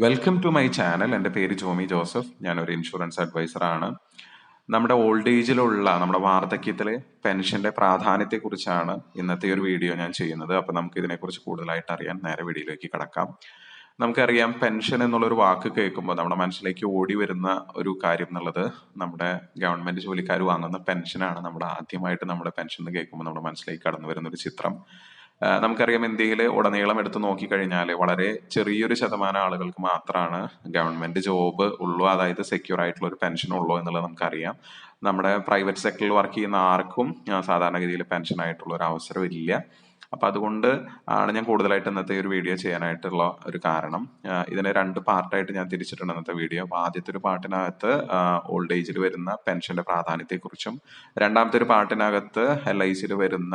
Welcome to my channel. എൻ്റെ പേര് Jomy Joseph. ഞാനൊരു ഇൻഷുറൻസ് അഡ്വൈസറാണ്. നമ്മുടെ ഓൾഡ് ഏജിലുള്ള നമ്മുടെ വാർദ്ധക്യത്തിലെ പെൻഷന്റെ പ്രാധാന്യത്തെക്കുറിച്ചാണ് ഇന്നത്തെ ഒരു വീഡിയോ ഞാൻ ചെയ്യുന്നത്. അപ്പോൾ നമുക്ക് ഇതിനെക്കുറിച്ച് കൂടുതലായിട്ട് അറിയാൻ നേരെ വീഡിയോയിലേക്ക് കടക്കാം. നമുക്കറിയാം, പെൻഷൻ എന്നുള്ളൊരു വാക്ക് കേൾക്കുമ്പോൾ നമ്മുടെ മനസ്സിലേക്ക് ഓടി വരുന്ന ഒരു കാര്യം എന്നുള്ളത് നമ്മുടെ ഗവൺമെന്റ് ജോലിക്കാർ വാങ്ങുന്ന പെൻഷനാണ്. ആദ്യമായിട്ട് നമ്മുടെ പെൻഷൻ എന്ന് കേൾക്കുമ്പോൾ നമ്മുടെ മനസ്സിലേക്ക് കടന്നു വരുന്ന ഒരു ചിത്രം. നമുക്കറിയാം, ഇന്ത്യയിൽ ഉടനീളം എടുത്ത് നോക്കിക്കഴിഞ്ഞാൽ വളരെ ചെറിയൊരു ശതമാനം ആളുകൾക്ക് മാത്രമാണ് ഗവൺമെന്റ് ജോബ് ഉള്ളൂ, അതായത് സെക്യൂർ ആയിട്ടുള്ള ഒരു പെൻഷൻ ഉള്ളൂ എന്നുള്ളത് നമുക്കറിയാം. നമ്മുടെ പ്രൈവറ്റ് സെക്ടറിൽ വർക്ക് ചെയ്യുന്ന ആർക്കും സാധാരണഗതിയിൽ പെൻഷൻ ആയിട്ടുള്ള ഒരു അവസരം ഇല്ല. അപ്പൊ അതുകൊണ്ട് ആണ് ഞാൻ കൂടുതലായിട്ട് ഇന്നത്തെ ഒരു വീഡിയോ ചെയ്യാനായിട്ടുള്ള ഒരു കാരണം. ഇതിനെ രണ്ട് പാർട്ടായിട്ട് ഞാൻ തിരിച്ചിട്ടുണ്ട് ഇന്നത്തെ വീഡിയോ. അപ്പൊ ആദ്യത്തെ ഒരു പാർട്ടിനകത്ത് ഓൾഡ് ഏജിൽ വരുന്ന പെൻഷന്റെ പ്രാധാന്യത്തെക്കുറിച്ചും, രണ്ടാമത്തെ ഒരു പാർട്ടിനകത്ത് LICയിൽ വരുന്ന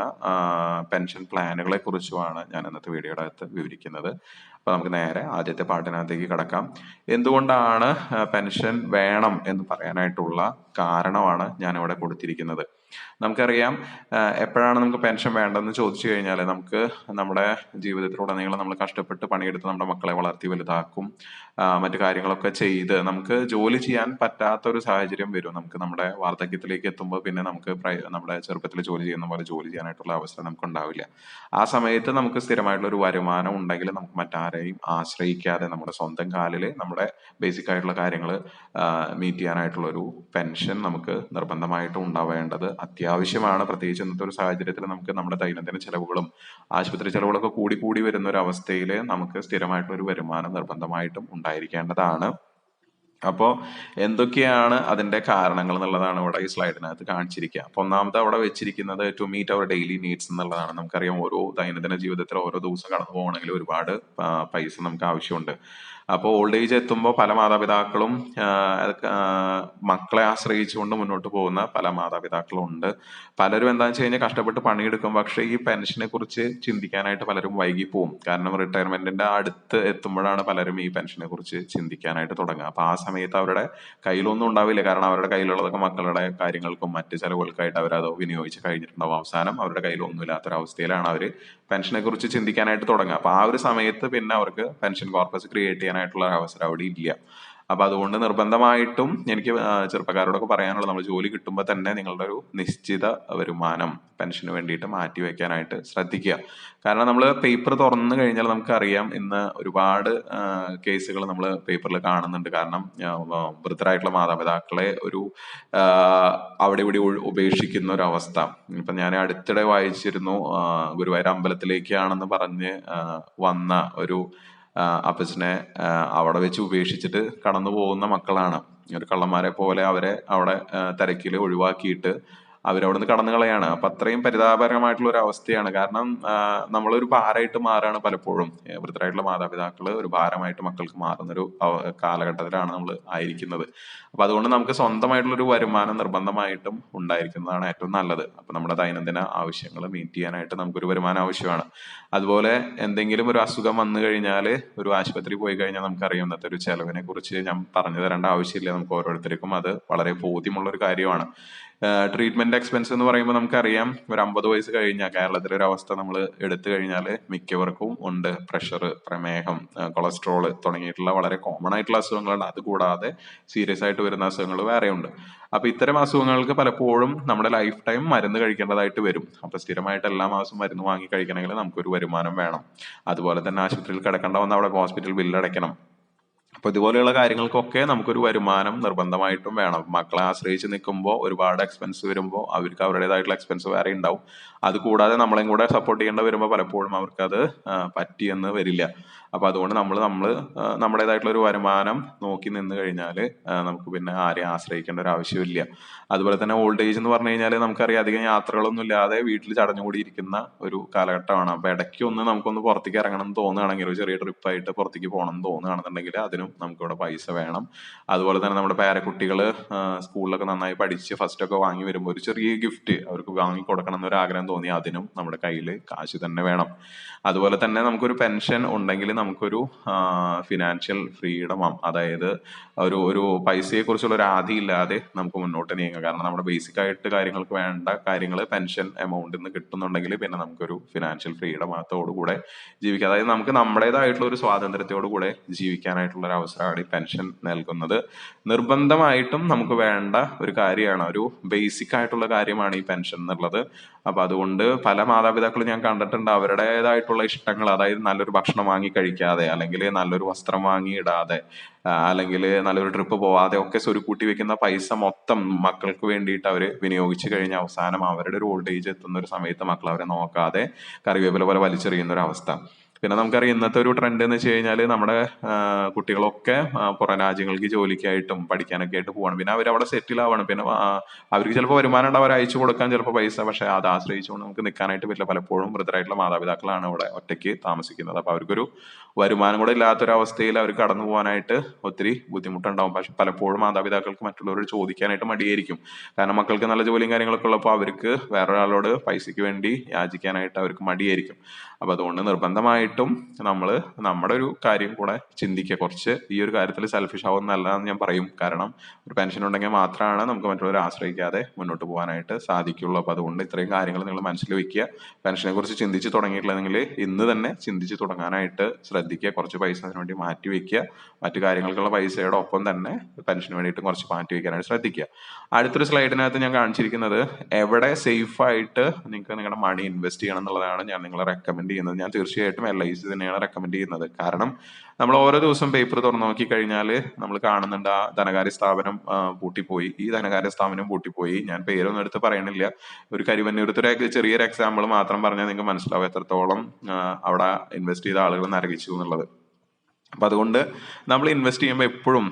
പെൻഷൻ പ്ലാനുകളെ കുറിച്ചുമാണ് ഞാൻ ഇന്നത്തെ വീഡിയോയുടെ അകത്ത് വിവരിക്കുന്നത്. അപ്പൊ നമുക്ക് നേരെ ആദ്യത്തെ പാർട്ടിനകത്തേക്ക് കടക്കാം. എന്തുകൊണ്ടാണ് പെൻഷൻ വേണം എന്ന് പറയാനായിട്ടുള്ള കാരണമാണ് ഞാൻ ഇവിടെ കൊടുത്തിരിക്കുന്നത്. നമുക്കറിയാം, എപ്പോഴാണ് നമുക്ക് പെൻഷൻ വേണ്ടതെന്ന് ചോദിച്ചു കഴിഞ്ഞാൽ, നമുക്ക് നമ്മുടെ ജീവിതത്തിലുടനീളം നമ്മൾ കഷ്ടപ്പെട്ട് പണിയെടുത്ത് നമ്മുടെ മക്കളെ വളർത്തി വലുതാക്കും, മറ്റു കാര്യങ്ങളൊക്കെ ചെയ്ത് നമുക്ക് ജോലി ചെയ്യാൻ പറ്റാത്ത ഒരു സാഹചര്യം വരും. നമുക്ക് നമ്മുടെ വാർദ്ധക്യത്തിലേക്ക് എത്തുമ്പോൾ പിന്നെ നമുക്ക് നമ്മുടെ ചെറുപ്പത്തിൽ ജോലി ചെയ്യുന്ന പോലെ ജോലി ചെയ്യാനായിട്ടുള്ള അവസരം നമുക്ക് ഉണ്ടാവില്ല. ആ സമയത്ത് നമുക്ക് സ്ഥിരമായിട്ടുള്ള ഒരു വരുമാനം ഉണ്ടെങ്കിൽ നമുക്ക് മറ്റാരെയും ആശ്രയിക്കാതെ നമ്മുടെ സ്വന്തം കാലിൽ നമ്മുടെ ബേസിക് ആയിട്ടുള്ള കാര്യങ്ങൾ മീറ്റ് ചെയ്യാനായിട്ടുള്ള ഒരു പെൻഷൻ നമുക്ക് നിർബന്ധമായിട്ടും ഉണ്ടാവേണ്ടത് അത്യാവശ്യമാണ്. പ്രത്യേകിച്ച് ഇന്നത്തെ ഒരു സാഹചര്യത്തിൽ നമുക്ക് നമ്മുടെ ദൈനംദിന ചെലവുകളും ആശുപത്രി ചെലവുകളൊക്കെ കൂടി കൂടി വരുന്ന ഒരു അവസ്ഥയിൽ നമുക്ക് സ്ഥിരമായിട്ടുള്ള ഒരു വരുമാനം നിർബന്ധമായിട്ടും ഉണ്ടായിരിക്കേണ്ടതാണ്. അപ്പോൾ എന്തൊക്കെയാണ് അതിന്റെ കാരണങ്ങൾ എന്നുള്ളതാണ് ഇവിടെ ഈ സ്ലൈഡിനകത്ത് കാണിച്ചിരിക്കുക. അപ്പൊ ഒന്നാമത് അവിടെ വെച്ചിരിക്കുന്നത് to meet our daily needs എന്നുള്ളതാണ്. നമുക്കറിയാം, ഓരോ ദൈനംദിന ജീവിതത്തിൽ ഓരോ ദിവസം കടന്നു പോകണമെങ്കിൽ ഒരുപാട് പൈസ നമുക്ക് ആവശ്യമുണ്ട്. അപ്പോൾ ഓൾഡ് ഏജ് എത്തുമ്പോൾ പല മാതാപിതാക്കളും മക്കളെ ആശ്രയിച്ചുകൊണ്ട് മുന്നോട്ട് പോകുന്ന പല മാതാപിതാക്കളും ഉണ്ട്. പലരും എന്താണെന്ന് വെച്ച് കഴിഞ്ഞാൽ കഷ്ടപ്പെട്ട് പണിയെടുക്കും, പക്ഷേ ഈ പെൻഷനെ കുറിച്ച് ചിന്തിക്കാനായിട്ട് പലരും വൈകി പോകും. കാരണം റിട്ടയർമെന്റിന്റെ അടുത്ത് എത്തുമ്പോഴാണ് പലരും ഈ പെൻഷനെ കുറിച്ച് ചിന്തിക്കാനായിട്ട് തുടങ്ങുക. അപ്പൊ ആ സമയത്ത് അവരുടെ കയ്യിലൊന്നും ഉണ്ടാവില്ല. കാരണം അവരുടെ കയ്യിലുള്ളതൊക്കെ മക്കളുടെ കാര്യങ്ങൾക്കും മറ്റ് ചെലവുകൾക്കായിട്ട് അവരത് വിനിയോഗിച്ച് കഴിഞ്ഞിട്ടുണ്ടാവും. അവസാനം അവരുടെ കയ്യിൽ ഒന്നുമില്ലാത്തൊരവസ്ഥയിലാണ് അവർ പെൻഷനെ കുറിച്ച് ചിന്തിക്കാനായിട്ട് തുടങ്ങുക. അപ്പൊ ആ ഒരു സമയത്ത് പിന്നെ അവർക്ക് പെൻഷൻ കോർപ്പസ് ക്രിയേറ്റ് ചെയ്യാനായിട്ടുള്ള അവസരം അവിടെ ഇല്ല. അപ്പൊ അതുകൊണ്ട് നിർബന്ധമായിട്ടും എനിക്ക് ചെറുപ്പക്കാരോടൊക്കെ പറയാനുള്ളത്, നമ്മൾ ജോലി കിട്ടുമ്പോൾ തന്നെ നിങ്ങളുടെ ഒരു നിശ്ചിത വരുമാനം പെൻഷന് വേണ്ടിയിട്ട് മാറ്റി വെക്കാനായിട്ട് ശ്രദ്ധിക്കുക. കാരണം നമ്മൾ പേപ്പർ തുറന്നു കഴിഞ്ഞാൽ നമുക്കറിയാം, ഇന്ന് ഒരുപാട് കേസുകൾ നമ്മൾ പേപ്പറിൽ കാണുന്നുണ്ട്. കാരണം വൃദ്ധരായിട്ടുള്ള മാതാപിതാക്കളെ ഒരു അവിടെ ഇവിടെ ഉപേക്ഷിക്കുന്ന ഒരു അവസ്ഥ. ഇപ്പൊ ഞാൻ അടുത്തിടെ വായിച്ചിരുന്നു, ഗുരുവായൂർ അമ്പലത്തിലേക്കാണെന്ന് പറഞ്ഞ് വന്ന ഒരു അപ്പച്ചനെ അവിടെ വെച്ച് ഉപേക്ഷിച്ചിട്ട് കടന്നു പോകുന്ന മക്കളാണ്. ഒരു കള്ളന്മാരെ പോലെ അവരെ അവിടെ തിരക്കിൽ ഒഴിവാക്കിയിട്ട് അവരവിടെ നിന്ന് കടന്നു കളയാണ്. അപ്പൊ അത്രയും പരിതാപകരമായിട്ടുള്ള ഒരു അവസ്ഥയാണ്. കാരണം നമ്മളൊരു ഭാരമായിട്ട് മാറാണ് പലപ്പോഴും. വൃദ്ധരായിട്ടുള്ള മാതാപിതാക്കള് ഒരു ഭാരമായിട്ട് മക്കൾക്ക് മാറുന്നൊരു കാലഘട്ടത്തിലാണ് നമ്മൾ ആയിരിക്കുന്നത്. അപ്പൊ അതുകൊണ്ട് നമുക്ക് സ്വന്തമായിട്ടുള്ള ഒരു വരുമാനം നിർബന്ധമായിട്ടും ഉണ്ടായിരിക്കുന്നതാണ് ഏറ്റവും നല്ലത്. അപ്പൊ നമ്മുടെ ദൈനംദിന ആവശ്യങ്ങൾ മീറ്റ് ചെയ്യാനായിട്ട് നമുക്കൊരു വരുമാനം ആവശ്യമാണ്. അതുപോലെ എന്തെങ്കിലും ഒരു അസുഖം വന്നു കഴിഞ്ഞാൽ, ഒരു ആശുപത്രി പോയി കഴിഞ്ഞാൽ നമുക്കറിയാം ഇന്നത്തെ ഒരു ചെലവിനെ കുറിച്ച് ഞാൻ പറഞ്ഞു തരേണ്ട ആവശ്യമില്ല. നമുക്ക് ഓരോരുത്തർക്കും അത് വളരെ ബോധ്യമുള്ള ഒരു കാര്യമാണ്. ട്രീറ്റ്മെന്റ് എക്സ്പെൻസ് എന്ന് പറയുമ്പോൾ നമുക്കറിയാം, ഒരു 50 വയസ്സ് കഴിഞ്ഞാൽ കേരളത്തിലെ ഒരു അവസ്ഥ നമ്മൾ എടുത്തു കഴിഞ്ഞാൽ മിക്കവർക്കും ഉണ്ട് പ്രഷർ, പ്രമേഹം, കൊളസ്ട്രോൾ തുടങ്ങിയിട്ടുള്ള വളരെ കോമൺ ആയിട്ടുള്ള അസുഖങ്ങളുണ്ട്. അതുകൂടാതെ സീരിയസ് ആയിട്ട് വരുന്ന അസുഖങ്ങൾ വേറെയുണ്ട്. അപ്പൊ ഇത്തരം അസുഖങ്ങൾക്ക് പലപ്പോഴും നമ്മുടെ ലൈഫ് ടൈം മരുന്ന് കഴിക്കേണ്ടതായിട്ട് വരും. അപ്പൊ സ്ഥിരമായിട്ട് എല്ലാ മാസവും മരുന്ന് വാങ്ങി കഴിക്കണമെങ്കിൽ നമുക്കൊരു വരുമാനം വേണം. അതുപോലെ തന്നെ ആശുപത്രിയിൽ കിടക്കേണ്ട വന്ന അവിടെ ഹോസ്പിറ്റൽ ബില്ല് അടയ്ക്കണം. അപ്പൊ ഇതുപോലെയുള്ള കാര്യങ്ങൾക്കൊക്കെ നമുക്കൊരു വരുമാനം നിർബന്ധമായിട്ടും വേണം. മക്കളെ ആശ്രയിച്ച് നിൽക്കുമ്പോൾ ഒരുപാട് എക്സ്പെൻസ് വരുമ്പോൾ അവർക്ക് അവരുടേതായിട്ടുള്ള എക്സ്പെൻസ് വേറെ ഉണ്ടാവും. അത് കൂടാതെ നമ്മളെയും കൂടെ സപ്പോർട്ട് ചെയ്യേണ്ടി വരുമ്പോൾ പലപ്പോഴും അവർക്കത് പറ്റിയെന്ന് വരില്ല. അപ്പൊ അതുകൊണ്ട് നമ്മൾ നമ്മുടേതായിട്ടുള്ള ഒരു വരുമാനം നോക്കി നിന്ന് കഴിഞ്ഞാൽ നമുക്ക് പിന്നെ ആരെയും ആശ്രയിക്കേണ്ട ഒരു ആവശ്യമില്ല. അതുപോലെ തന്നെ ഓൾഡ് ഏജ് എന്ന് പറഞ്ഞു കഴിഞ്ഞാൽ നമുക്കറിയാം, അധികം യാത്രകളൊന്നും ഇല്ലാതെ വീട്ടിൽ ചടഞ്ഞുകൂടിയിരിക്കുന്ന ഒരു കാലഘട്ടമാണ്. അപ്പൊ ഇടയ്ക്ക് നമുക്കൊന്ന് പുറത്തേക്ക് ഇറങ്ങണം എന്ന് തോന്നുകയാണെങ്കിൽ, ഒരു ചെറിയ ട്രിപ്പായിട്ട് പുറത്തേക്ക് പോകണം എന്ന് തോന്നുകയാണെന്നുണ്ടെങ്കിൽ അതിനും നമുക്കിവിടെ പൈസ വേണം. അതുപോലെ തന്നെ നമ്മുടെ പേരക്കുട്ടികള് സ്കൂളിലൊക്കെ നന്നായി പഠിച്ച് ഫസ്റ്റ് ഒക്കെ വാങ്ങി വരുമ്പോൾ ഒരു ചെറിയ ഗിഫ്റ്റ് അവർക്ക് വാങ്ങി കൊടുക്കണം എന്നൊരു ആഗ്രഹം തോന്നി, അതിനും നമ്മുടെ കയ്യിൽ കാശ് തന്നെ വേണം. അതുപോലെ തന്നെ നമുക്കൊരു പെൻഷൻ ഉണ്ടെങ്കിൽ നമുക്കൊരു ഫിനാൻഷ്യൽ ഫ്രീഡം, അതായത് ഒരു ഒരു പൈസയെക്കുറിച്ചുള്ള ഒരു ആധി ഇല്ലാതെ നമുക്ക് മുന്നോട്ട് നീങ്ങാം. കാരണം നമ്മുടെ ബേസിക് ആയിട്ട് കാര്യങ്ങൾക്ക് വേണ്ട കാര്യങ്ങൾ പെൻഷൻ എമൗണ്ടിൽ നിന്ന് കിട്ടുന്നുണ്ടെങ്കിൽ പിന്നെ നമുക്കൊരു ഫിനാൻഷ്യൽ ഫ്രീഡത്തോടുകൂടെ ജീവിക്കാം. അതായത് നമുക്ക് നമ്മുടേതായിട്ടുള്ള ഒരു സ്വാതന്ത്ര്യത്തോടുകൂടെ ജീവിക്കാനായിട്ടുള്ള ഒരു അവസരമാണ് ഈ പെൻഷൻ നൽകുന്നത്. നിർബന്ധമായിട്ടും നമുക്ക് വേണ്ട ഒരു കാര്യമാണ്, ഒരു ബേസിക് ആയിട്ടുള്ള കാര്യമാണ് ഈ പെൻഷൻ എന്നുള്ളത്. അപ്പൊ അതുകൊണ്ട് പല മാതാപിതാക്കളും ഞാൻ കണ്ടിട്ടുണ്ട്, അവരുടേതായിട്ടുള്ള ഇഷ്ടങ്ങൾ, അതായത് നല്ലൊരു ഭക്ഷണം വാങ്ങി കഴിക്കാതെ, അല്ലെങ്കിൽ നല്ലൊരു വസ്ത്രം വാങ്ങി ഇടാതെ, അല്ലെങ്കിൽ നല്ലൊരു ട്രിപ്പ് പോവാതെ ഒക്കെ സ്വരുക്കൂട്ടി വെക്കുന്ന പൈസ മൊത്തം മക്കൾക്ക് വേണ്ടിയിട്ട് അവർ വിനിയോഗിച്ചു കഴിഞ്ഞ അവസാനം അവരുടെ ഒരു ഓൾഡ് ഏജ് എത്തുന്ന ഒരു സമയത്ത് മക്കൾ അവരെ നോക്കാതെ കറിവേപ്പില പോലെ വലിച്ചെറിയുന്ന ഒരു അവസ്ഥ. പിന്നെ നമുക്കറിയാം ഇന്നത്തെ ഒരു ട്രെൻഡ് എന്ന് വെച്ച് കഴിഞ്ഞാൽ നമ്മുടെ കുട്ടികളൊക്കെ പുറം രാജ്യങ്ങൾക്ക് ജോലിക്കായിട്ടും പഠിക്കാനൊക്കെ ആയിട്ട് പോവാണ്. പിന്നെ അവരവിടെ സെറ്റിൽ ആവാണ്. പിന്നെ അവർക്ക് ചിലപ്പോൾ വരുമാനം ഉണ്ട്, അവർ അയച്ചു കൊടുക്കാൻ ചിലപ്പോൾ പൈസ, പക്ഷെ അത് ആശ്രയിച്ചുകൊണ്ട് നമുക്ക് നിൽക്കാനായിട്ട് പറ്റില്ല. പലപ്പോഴും വൃദ്ധരായിട്ടുള്ള മാതാപിതാക്കളാണ് ഇവിടെ ഒറ്റയ്ക്ക് താമസിക്കുന്നത്. അപ്പൊ അവർക്കൊരു വരുമാനം കൂടെ ഇല്ലാത്തൊരവസ്ഥയിൽ അവർ കടന്നു പോകാനായിട്ട് ഒത്തിരി ബുദ്ധിമുട്ടുണ്ടാവും. പക്ഷെ പലപ്പോഴും മാതാപിതാക്കൾക്ക് മറ്റുള്ളവരോട് ചോദിക്കാനായിട്ട് മടിയായിരിക്കും. കാരണം മക്കൾക്ക് നല്ല ജോലിയും കാര്യങ്ങളൊക്കെ ഉള്ളപ്പോൾ അവർക്ക് വേറൊരാളോട് പൈസയ്ക്ക് വേണ്ടി യാചിക്കാനായിട്ട് അവർക്ക് മടിയായിരിക്കും. അപ്പൊ അതുകൊണ്ട് നിർബന്ധമായിട്ടും നമ്മൾ നമ്മുടെ ഒരു കാര്യം കൂടെ ചിന്തിക്കുക. കുറച്ച് ഈ ഒരു കാര്യത്തിൽ സെൽഫിഷ് ആവുന്ന നല്ലതാണെന്ന് ഞാൻ പറയും. കാരണം ഒരു പെൻഷൻ ഉണ്ടെങ്കിൽ മാത്രമാണ് നമുക്ക് മറ്റുള്ളവരെ ആശ്രയിക്കാതെ മുന്നോട്ട് പോകാനായിട്ട് സാധിക്കുള്ളൂ. അപ്പൊ അതുകൊണ്ട് ഇത്രയും കാര്യങ്ങൾ നിങ്ങൾ മനസ്സിൽ വെക്കുക. പെൻഷനെ കുറിച്ച് ചിന്തിച്ച് തുടങ്ങിയിട്ടില്ലെങ്കിൽ ഇന്ന് തന്നെ ചിന്തിച്ച് തുടങ്ങാനായിട്ട് ശ്രദ്ധിക്കുക. കുറച്ച് പൈസ അതിനു വേണ്ടി മാറ്റി വെക്കുക. മറ്റു കാര്യങ്ങൾക്കുള്ള പൈസയുടെ ഒപ്പം തന്നെ പെൻഷന് വേണ്ടിയിട്ട് കുറച്ച് മാറ്റി വെക്കാനായിട്ട് ശ്രദ്ധിക്കുക. അടുത്തൊരു സ്ലൈഡിനകത്ത് ഞാൻ കാണിച്ചിരിക്കുന്നത് എവിടെ സേഫ് ആയിട്ട് നിങ്ങൾക്ക് നിങ്ങളുടെ മണി ഇൻവെസ്റ്റ് ചെയ്യണം എന്നുള്ളതാണ് ഞാൻ നിങ്ങളെ റെക്കമെൻഡ് ചെയ്യുന്നത്. ഞാൻ തീർച്ചയായിട്ടും LIC തന്നെയാണ് റെക്കമെൻഡ് ചെയ്യുന്നത്. കാരണം നമ്മൾ ഓരോ ദിവസം പേപ്പർ തുറന്നു നോക്കി കഴിഞ്ഞാൽ നമ്മൾ കാണുന്നുണ്ട് ആ ധനകാര്യ സ്ഥാപനം പൂട്ടിപ്പോയി, ഈ ധനകാര്യ സ്ഥാപനം പൂട്ടിപ്പോയി. ഞാൻ പേരൊന്നും എടുത്ത് പറയണില്ല. ഒരു കരിവന്നൂരത്തൊരു ചെറിയൊരു എക്സാമ്പിൾ മാത്രം പറഞ്ഞാൽ നിങ്ങൾക്ക് മനസ്സിലാവും എത്രത്തോളം അവിടെ ഇൻവെസ്റ്റ് ചെയ്ത ആളുകൾ നരകിച്ചു എന്നുള്ളത്. അപ്പൊ അതുകൊണ്ട് നമ്മൾ ഇൻവെസ്റ്റ് ചെയ്യുമ്പോൾ എപ്പോഴും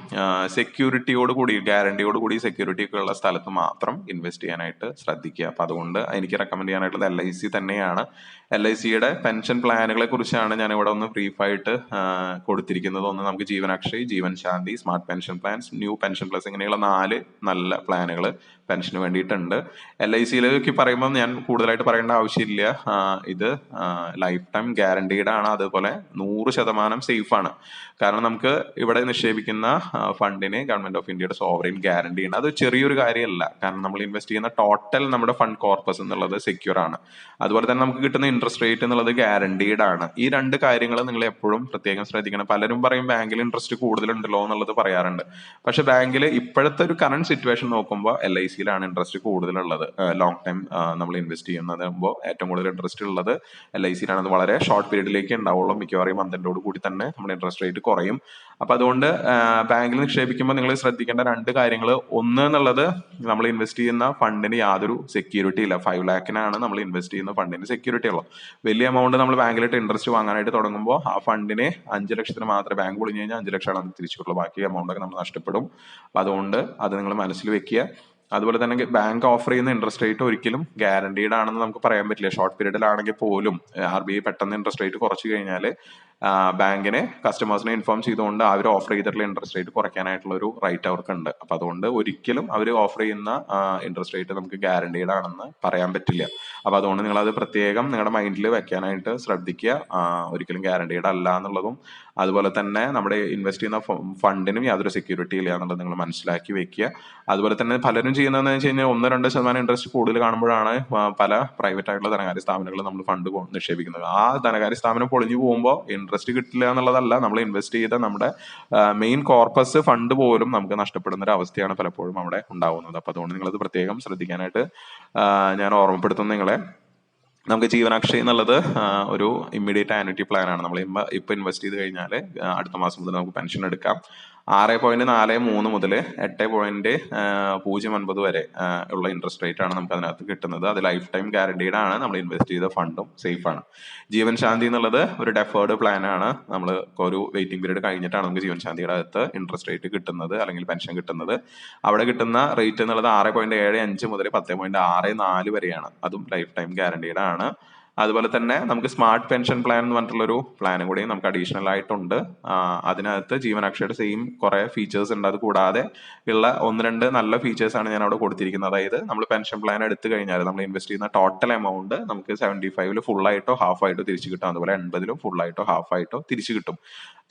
സെക്യൂരിറ്റിയോട് കൂടി, ഗ്യാരണ്ടിയോട് കൂടി സെക്യൂരിറ്റി ഒക്കെ ഉള്ള സ്ഥലത്ത് മാത്രം ഇൻവെസ്റ്റ് ചെയ്യാനായിട്ട് ശ്രദ്ധിക്കുക. അപ്പൊ അതുകൊണ്ട് എനിക്ക് റെക്കമെൻഡ് ചെയ്യാനായിട്ടുള്ളത് LIC തന്നെയാണ്. LICയുടെ പെൻഷൻ പ്ലാനുകളെ കുറിച്ചാണ് ഞാൻ ഇവിടെ ഒന്ന് ബ്രീഫായിട്ട് കൊടുത്തിരിക്കുന്നത്. ഒന്ന് നമുക്ക് Jeevan Akshay, Jeevan Shanti, smart pension plans, new pension plus, ഇങ്ങനെയുള്ള 4 നല്ല പ്ലാനുകൾ പെൻഷന് വേണ്ടിയിട്ടുണ്ട്. LICയിലേക്ക് പറയുമ്പോൾ ഞാൻ കൂടുതലായിട്ട് പറയേണ്ട ആവശ്യമില്ല. ഇത് ലൈഫ് ടൈം ഗ്യാരണ്ടീഡ് ആണ്, അതുപോലെ 100% സേഫ് ആണ്. കാരണം നമുക്ക് ഇവിടെ നിക്ഷേപിക്കുന്ന ഫണ്ടിന് ഗവൺമെന്റ് ഓഫ് ഇന്ത്യയുടെ സോവറിൻ ഗ്യാരണ്ടി ഉണ്ട്. അത് ചെറിയൊരു കാര്യമല്ല. കാരണം നമ്മൾ ഇൻവെസ്റ്റ് ചെയ്യുന്ന ടോട്ടൽ നമ്മുടെ ഫണ്ട് കോർപ്പസ് എന്നുള്ളത് സെക്യൂർ ആണ്. അതുപോലെ തന്നെ നമുക്ക് കിട്ടുന്ന ഇൻട്രസ്റ്റ് റേറ്റ് എന്നുള്ളത് ഗ്യാരണ്ടീഡ് ആണ്. ഈ 2 കാര്യങ്ങൾ നിങ്ങൾ എപ്പോഴും പ്രത്യേകം ശ്രദ്ധിക്കണം. പലരും പറയും ബാങ്കിൽ ഇൻട്രസ്റ്റ് കൂടുതലുണ്ടല്ലോ എന്നുള്ളത് പറയാറുണ്ട്. പക്ഷെ ബാങ്കിൽ ഇപ്പോഴത്തെ ഒരു കറണ്ട് സിറ്റുവേഷൻ നോക്കുമ്പോൾ LICയിലാണ് ഇൻട്രസ്റ്റ് കൂടുതലുള്ളത്. ലോങ് ടൈം നമ്മൾ ഇൻവെസ്റ്റ് ചെയ്യുന്നതാകുമ്പോൾ ഏറ്റവും കൂടുതൽ ഇൻട്രസ്റ്റ് ഉള്ളത് LICയിലാണ്. അത് വളരെ ഷോർട്ട് പീരീഡിലേക്ക് ഉണ്ടാവുള്ളൂ. മിക്കവാറും മന്തിനോട് കൂടി തന്നെ നമ്മുടെ ഇൻട്രസ്റ്റ് റേറ്റ് കുറയും. അപ്പൊ അതുകൊണ്ട് ബാങ്കിൽ നിക്ഷേപിക്കുമ്പോൾ നിങ്ങൾ ശ്രദ്ധിക്കേണ്ട 2 കാര്യങ്ങൾ. ഒന്ന് എന്നുള്ളത്, നമ്മൾ ഇൻവെസ്റ്റ് ചെയ്യുന്ന ഫണ്ടിന് യാതൊരു സെക്യൂരിറ്റി ഇല്ല. 5 lakhനാണ് നമ്മൾ ഇൻവെസ്റ്റ് ചെയ്യുന്ന ഫണ്ടിന് സെക്യൂരിറ്റി ഉള്ളൂ. വലിയ എമൗണ്ട് നമ്മൾ ബാങ്കിലിട്ട് ഇൻട്രസ്റ്റ് വാങ്ങാനായിട്ട് തുടങ്ങുമ്പോൾ ആ ഫണ്ടിന് 5 ലക്ഷത്തിന് മാത്രമേ, ബാങ്ക് പൊളിഞ്ഞു കഴിഞ്ഞാൽ 5 ലക്ഷമാണ് അത് തിരിച്ചുള്ളൂ. ബാക്കി എമൗണ്ട് ഒക്കെ നമ്മൾ നഷ്ടപ്പെടും. അപ്പൊ അതുകൊണ്ട് അത് നിങ്ങൾ മനസ്സിൽ വെക്കുക. അതുപോലെ തന്നെ ബാങ്ക് ഓഫർ ചെയ്യുന്ന ഇൻട്രസ്റ്റ് റേറ്റ് ഒരിക്കലും ഗ്യാരണ്ടീഡ് ആണെന്ന് നമുക്ക് പറയാൻ പറ്റില്ല. ഷോർട്ട് പീരീഡിലാണെങ്കിൽ പോലും RBI പെട്ടെന്ന് ഇൻട്രസ്റ്റ് റേറ്റ് കുറച്ച് കഴിഞ്ഞാൽ ബാങ്കിനെ കസ്റ്റമേഴ്സിനെ ഇൻഫോം ചെയ്തുകൊണ്ട് അവർ ഓഫർ ചെയ്തിട്ടുള്ള ഇൻട്രസ്റ്റ് റേറ്റ് കുറയ്ക്കാനായിട്ടുള്ള ഒരു റൈറ്റ് അവർക്കുണ്ട്. അപ്പൊ അതുകൊണ്ട് ഒരിക്കലും അവർ ഓഫർ ചെയ്യുന്ന ഇൻട്രസ്റ്റ് റേറ്റ് നമുക്ക് ഗ്യാരണ്ടീഡ് ആണെന്ന് പറയാൻ പറ്റില്ല. അപ്പൊ അതുകൊണ്ട് നിങ്ങൾ അത് പ്രത്യേകം നിങ്ങളുടെ മൈൻഡിൽ വെക്കാനായിട്ട് ശ്രദ്ധിക്കുക. ഒരിക്കലും ഗ്യാരണ്ടീഡ് അല്ല എന്നുള്ളതും, അതുപോലെ തന്നെ നമ്മുടെ ഇൻവെസ്റ്റ് ചെയ്യുന്ന ഫണ്ടിനും യാതൊരു സെക്യൂരിറ്റി ഇല്ല എന്നുള്ളത് നിങ്ങൾ മനസ്സിലാക്കി വെക്കുക. അതുപോലെ തന്നെ പലരും ചെയ്യുന്നതെന്ന് വെച്ച് കഴിഞ്ഞാൽ 1-2% ഇൻട്രസ്റ്റ് കൂടുതൽ കാണുമ്പോഴാണ് പല പ്രൈവറ്റ് ആയിട്ടുള്ള ധനകാര്യ സ്ഥാപനങ്ങൾ നമ്മൾ ഫണ്ട് നിക്ഷേപിക്കുന്നത്. ആ ധനകാര്യ സ്ഥാപനം പൊളിഞ്ഞു പോകുമ്പോൾ ഇൻട്രസ്റ്റ് കിട്ടില്ല എന്നുള്ളതല്ല, നമ്മൾ ഇൻവെസ്റ്റ് ചെയ്ത നമ്മുടെ മെയിൻ കോർപ്പസ് ഫണ്ട് പോലും നമുക്ക് നഷ്ടപ്പെടുന്ന ഒരു അവസ്ഥയാണ് പലപ്പോഴും അവിടെ ഉണ്ടാവുന്നത്. അപ്പൊ അതുകൊണ്ട് നിങ്ങളത് പ്രത്യേകം ശ്രദ്ധിക്കാനായിട്ട് ഞാൻ ഓർമ്മപ്പെടുത്തുന്നു നിങ്ങളെ. നമുക്ക് ജീവൻ അക്ഷയ് എന്നുള്ളത് ഒരു ഇമ്മീഡിയറ്റ് ആനുറ്റി പ്ലാൻ ആണ്. നമ്മൾ ഇപ്പൊ ഇൻവെസ്റ്റ് ചെയ്ത് കഴിഞ്ഞാൽ അടുത്ത മാസം മുതൽ നമുക്ക് പെൻഷൻ എടുക്കാം. 6.43 മുതൽ 8.09 വരെ ഉള്ള ഇൻട്രസ്റ്റ് റേറ്റ് ആണ് നമുക്ക് അതിനകത്ത് കിട്ടുന്നത്. അത് ലൈഫ് ടൈം ഗ്യാരണ്ടീഡ് ആണ്. നമ്മൾ ഇൻവെസ്റ്റ് ചെയ്ത ഫണ്ടും സേഫ് ആണ്. ജീവൻ ശാന്തി എന്നുള്ളത് ഒരു ഡെഫേർഡ് പ്ലാൻ ആണ്. നമ്മൾ ഒരു വെയിറ്റിംഗ് പീരീഡ് കഴിഞ്ഞിട്ടാണ് നമുക്ക് ജീവൻ ശാന്തിയുടെ അകത്ത് ഇൻട്രസ്റ്റ് റേറ്റ് കിട്ടുന്നത്, അല്ലെങ്കിൽ പെൻഷൻ കിട്ടുന്നത്. അവിടെ കിട്ടുന്ന റേറ്റ് എന്നുള്ളത് 6.75 മുതൽ 10.64 വരെയാണ്. അതും ലൈഫ് ടൈം ഗ്യാരണ്ടീഡ് ആണ്. അതുപോലെ തന്നെ നമുക്ക് സ്മാർട്ട് പെൻഷൻ പ്ലാൻ എന്ന് പറഞ്ഞിട്ടുള്ളൊരു പ്ലാനും കൂടി നമുക്ക് അഡീഷണൽ ആയിട്ടുണ്ട്. അതിനകത്ത് ജീവനാക്ഷയുടെ സെയിം കുറെ ഫീച്ചേഴ്സ് ഉണ്ട്. അത് കൂടാതെ ഉള്ള ഒന്ന് രണ്ട് നല്ല ഫീച്ചേഴ്സ് ആണ് ഞാൻ അവിടെ കൊടുത്തിരിക്കുന്നത്. അതായത് നമ്മൾ പെൻഷൻ പ്ലാൻ എടുത്തു കഴിഞ്ഞാൽ നമ്മൾ ഇൻവെസ്റ്റ് ചെയ്യുന്ന ടോട്ടൽ എമൗണ്ട് നമുക്ക് 75 ഫുൾ ആയിട്ടോ ഹാഫ് ആയിട്ടോ തിരിച്ചു കിട്ടും. അതുപോലെ 80 ഫുൾ ആയിട്ടോ ഹാഫ് ആയിട്ടോ തിരിച്ചു കിട്ടും.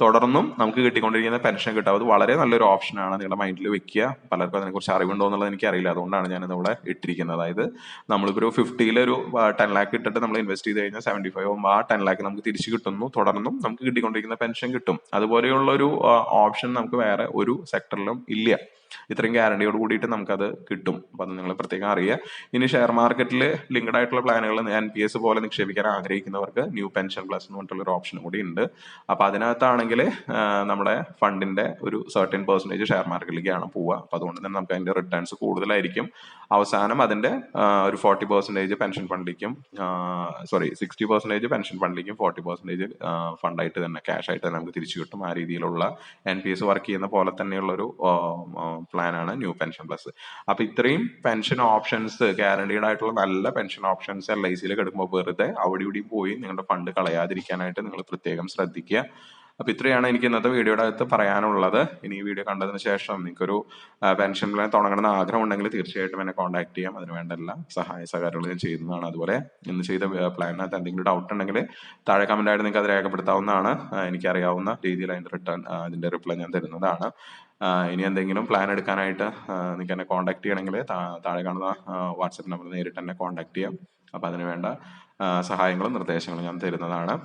തുടർന്നും നമുക്ക് കിട്ടിക്കൊണ്ടിരിക്കുന്ന പെൻഷൻ കിട്ടും. അത് വളരെ നല്ലൊരു ഓപ്ഷനാണ്, നിങ്ങളുടെ മൈൻഡിൽ വെക്കുക. പലർക്കും അതിനെക്കുറിച്ച് അറിവുണ്ടോ എന്നുള്ളത് എനിക്കറിയില്ല, അതുകൊണ്ടാണ് ഞാനിത് ഇവിടെ ഇട്ടിരിക്കുന്നത്. അതായത് നമ്മളിപ്പോൾ ഒരു 50 10 ലാക്ക് ഇട്ടിട്ട് നമ്മൾ ഇൻവെസ്റ്റ് ചെയ്ത് കഴിഞ്ഞാൽ 75 ആ 10 ലാക്ക് നമുക്ക് തിരിച്ചു കിട്ടുന്നു. തുടർന്നും നമുക്ക് കിട്ടിക്കൊണ്ടിരിക്കുന്ന പെൻഷൻ കിട്ടും. അതുപോലെയുള്ള ഒരു ഓപ്ഷൻ നമുക്ക് വേറെ ഒരു സെക്ടറിലും ഇല്ല. ഇത്രയും ഗ്യാരണ്ടിയോട് കൂടിയിട്ട് നമുക്കത് കിട്ടും. അപ്പൊ അത് നിങ്ങൾ പ്രത്യേകം അറിയുക. ഇനി ഷെയർ മാർക്കറ്റിൽ ലിങ്ക്ഡ് ആയിട്ടുള്ള പ്ലാനുകൾ NPS പോലെ നിക്ഷേപിക്കാൻ ആഗ്രഹിക്കുന്നവർക്ക് ന്യൂ പെൻഷൻ പ്ലസ് എന്ന് പറഞ്ഞിട്ടുള്ള ഒരു ഓപ്ഷൻ കൂടി ഉണ്ട്. അപ്പൊ അതിനകത്താണെങ്കിൽ നമ്മുടെ ഫണ്ടിന്റെ ഒരു സർട്ടൻ പെർസെന്റേജ് ഷെയർ മാർക്കറ്റിലേക്കാണ് പോവുക. അപ്പൊ അതുകൊണ്ട് തന്നെ നമുക്ക് അതിന്റെ റിട്ടേൺസ് കൂടുതലായിരിക്കും. അവസാനം അതിന്റെ ഒരു 40% പെൻഷൻ ഫണ്ടിലേക്കും 60% പെൻഷൻ ഫണ്ടിലേക്കും 40% ഫണ്ടായിട്ട് തന്നെ ക്യാഷ് ആയിട്ട് തന്നെ നമുക്ക് തിരിച്ചു കിട്ടും. ആ രീതിയിലുള്ള NPS വർക്ക് ചെയ്യുന്ന പോലെ തന്നെയുള്ള ഒരു പ്ലാനാണ് ന്യൂ പെൻഷൻ പ്ലസ്. അപ്പൊ ഇത്രയും പെൻഷൻ ഓപ്ഷൻസ്, ഗ്യാരണ്ടീഡ് ആയിട്ടുള്ള നല്ല പെൻഷൻ ഓപ്ഷൻസ് LICയിൽ എടുക്കുമ്പോൾ വെറുതെ അവിടെ ഇവിടെ പോയി നിങ്ങളുടെ ഫണ്ട് കളയാതിരിക്കാനായിട്ട് നിങ്ങൾ പ്രത്യേകം ശ്രദ്ധിക്കുക. അപ്പൊ ഇത്രയാണ് എനിക്ക് ഇന്നത്തെ വീഡിയോയുടെ അകത്ത് പറയാനുള്ളത്. ഇനി ഈ വീഡിയോ കണ്ടതിന് ശേഷം നിങ്ങൾക്കൊരു പെൻഷൻ പ്ലാൻ തുടങ്ങണമെന്ന് ആഗ്രഹം ഉണ്ടെങ്കിൽ തീർച്ചയായിട്ടും എന്നെ കോൺടാക്ട് ചെയ്യാം. അതിന് വേണ്ട എല്ലാ സഹായ സഹകരണങ്ങളും ഞാൻ ചെയ്യുന്നതാണ്. അതുപോലെ ഇന്ന് ചെയ്ത പ്ലാനിനകത്ത് എന്തെങ്കിലും ഡൗട്ട് ഉണ്ടെങ്കിൽ താഴെ കമന്റ് ആയിട്ട് നിങ്ങൾക്ക് അത് രേഖപ്പെടുത്താവുന്നതാണ്. എനിക്കറിയാവുന്ന രീതിയിൽ അതിന്റെ റിപ്ലൈ ഞാൻ തരുന്നതാണ്. ഇനി എന്തെങ്കിലും പ്ലാൻ എടുക്കാനായിട്ട് നിങ്ങൾക്ക് എന്നെ കോൺടാക്ട് ചെയ്യണമെങ്കിൽ താഴെ കാണുന്ന വാട്സപ്പ് നമ്പർ നേരിട്ട് എന്നെ കോൺടാക്ട് ചെയ്യാം. അപ്പൊ അതിന് വേണ്ട സഹായങ്ങളും നിർദ്ദേശങ്ങളും ഞാൻ തരുന്നതാണ്.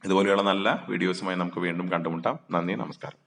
ഇതുപോലെയുള്ള നല്ല വീഡിയോസുമായി നമുക്ക് വീണ്ടും കണ്ടുമുട്ടാം. നന്ദി, നമസ്കാരം.